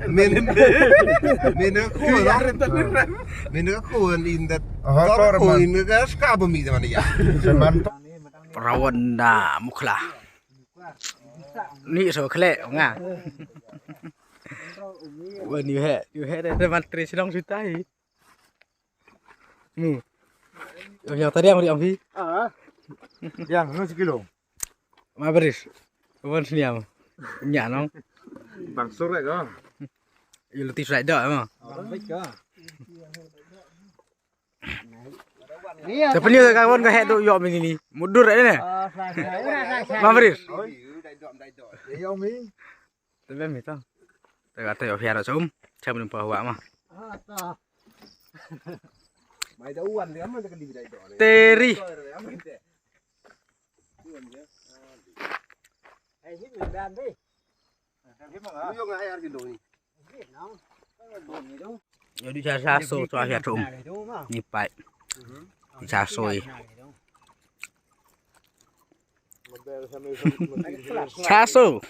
Men aku indat. Aku ini kan skabum itu mana ya? Perawan dah muklah. Ni so kle nga. Wah ni he ada mantri silong sutai. Ni. Yang tadi yang ambil. Yang nu sekilo. Ma beris. Kawan sini am. Nya nong. Bang sore kan. Yêu lụt lại đợi mà. Tapi ni kawan kau head tu yom ini mundur aja ni. Mavris. Yêu mi. Tapi apa itu? Tengah tengah biar macam macam ni pahwa mah. Teri. Jadi saya so akhir rum. Ni pai. Saya soi. Chaso.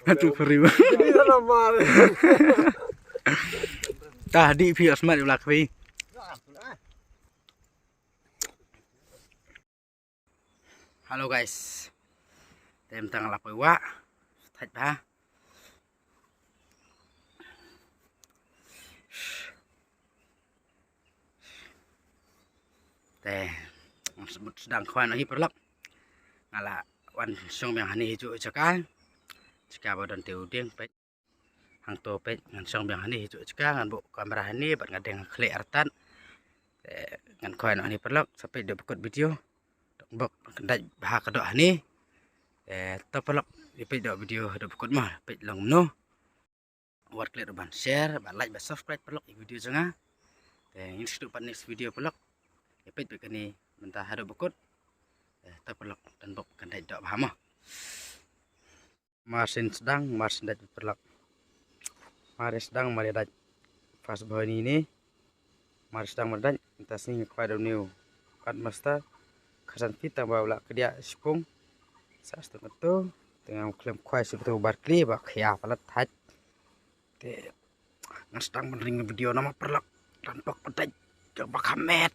Aduh perih. Tadi pihak smart di belakang. Halo guys. Tem tang lapoi wa. Thạch ba. Teh sedang kawan lagi perlap. Ngala wan song yang hani hijau cekal. Jika badan teudeng pet. Hang to pet ngan song yang hani hijau cekal ngan bu kamera hani bat ngadeng kle artan. Ngan kawan hani perlap sampai dia bekut video. Bok kendai bahak kedok hani. Perlap pet dok video dok bekut mah pet long no. Buat klik ban share, ban like, ban subscribe perlap video jangan. Ini sudah next video perlap. Epet begini mentah ada bekut terpelak dan bok kan tidak paham Marsin sedang Marsin dat perlak Mari sedang mari dat pas bawah ini Mari sedang medan entas ni kepada new kan masta kasan kita bawa ke dia sepung sas tu tengah klaim kuai seperti Barkley bak ya palat hat te sedang menering video nama perlak dan bok pedai coba kamet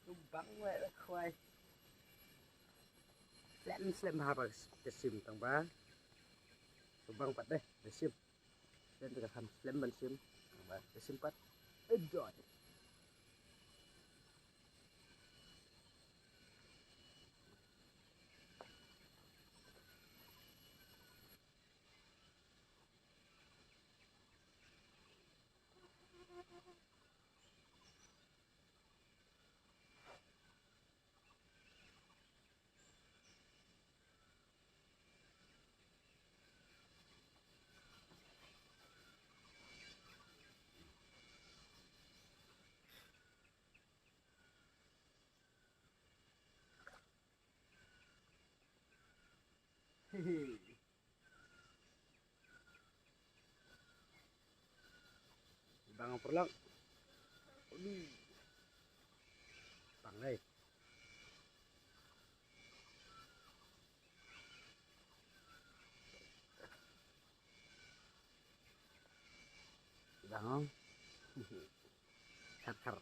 Tumbang wae lah khwai. Slem habis kesim tang ba. Tumbang pat deh, kesim. Dan juga ham slem ban sim. Tang ba kesim pat. Enjoy. Bang perlang. Bang đây. Bang không? Thật thật.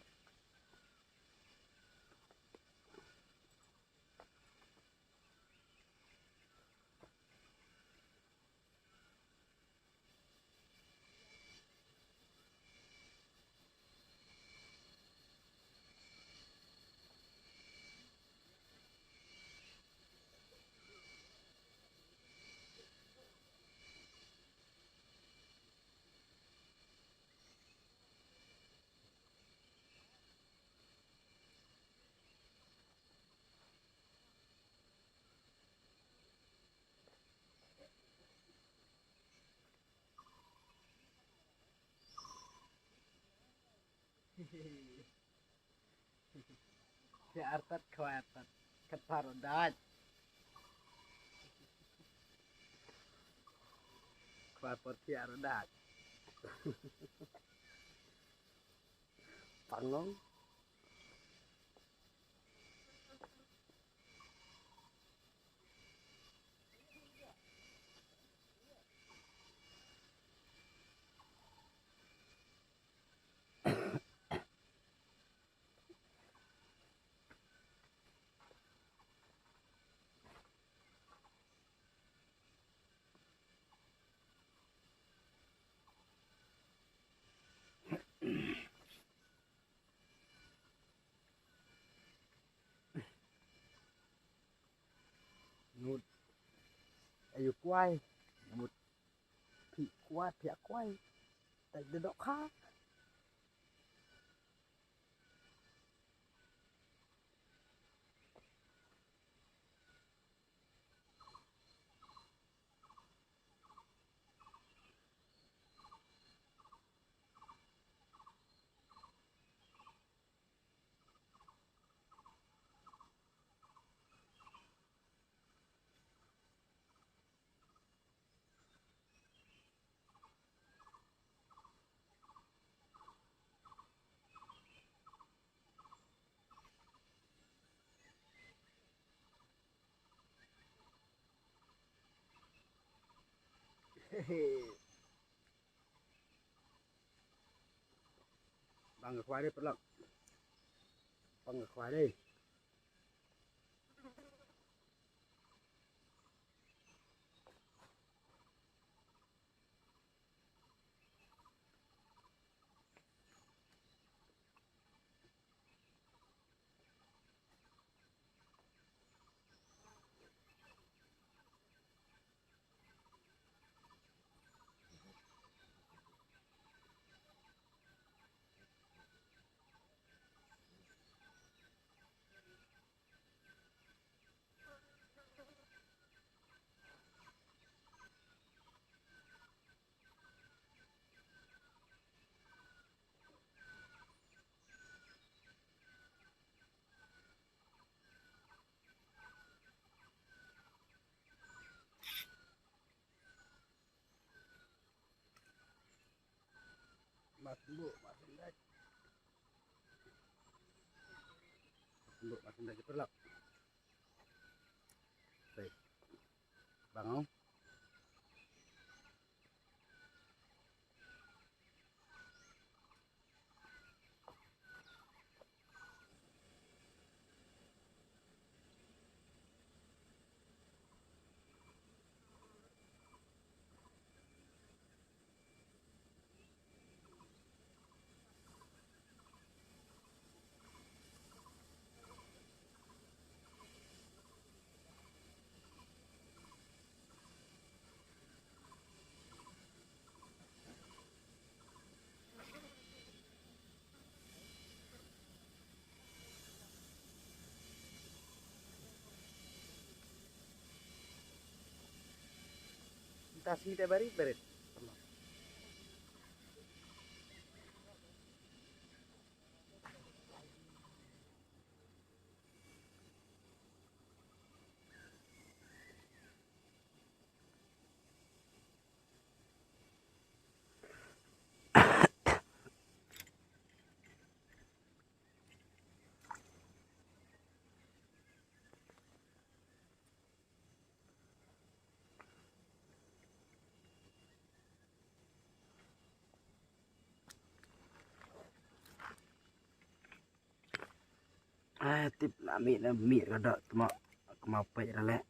Si artat khawatat. Katarodat. Khawat si arodat. Pangong. Nút. Ayo quay. Một thị qua thẻ quay. Tại đến đó khác. Bang ở khoai đây Bất Lộc. Bang ở khoai đây. Mặt bộ mặt đây. Bộ mặt đây Bất Lộc. Đây. Bằng không? tas mi bari berit. Tip nak ambil mi kada cuma kemapet dah lek.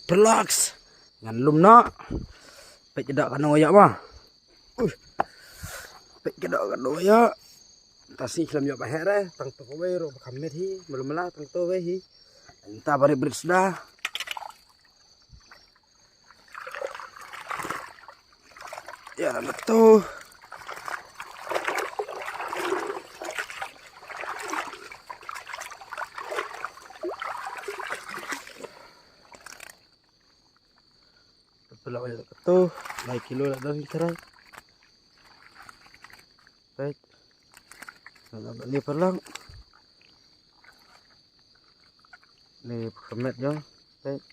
Perlaks ngan lum nak pek jedak kan oyak mah pek jedak kan oyak tas ni kelam yo baher tang to we ro kamet hi belum lah tang to we hi entah bari berit sudah ya betul Pelak banyak ketuh, naik kilo lah dah cerai. Baik, nak ni perlang, ni kemet jong, baik.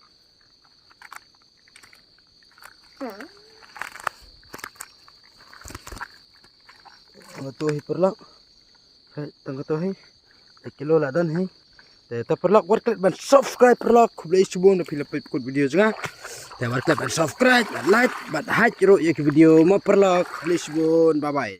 Tuh perlak. Tengok tuh hi. Kilo lah dan hi. Te perlak war klik ban subscribe perlak kublai subon na pila ikut video juga. Te war klik ban subscribe, ban like, ban like ro ya video ma perlak kublai subon. Bye bye.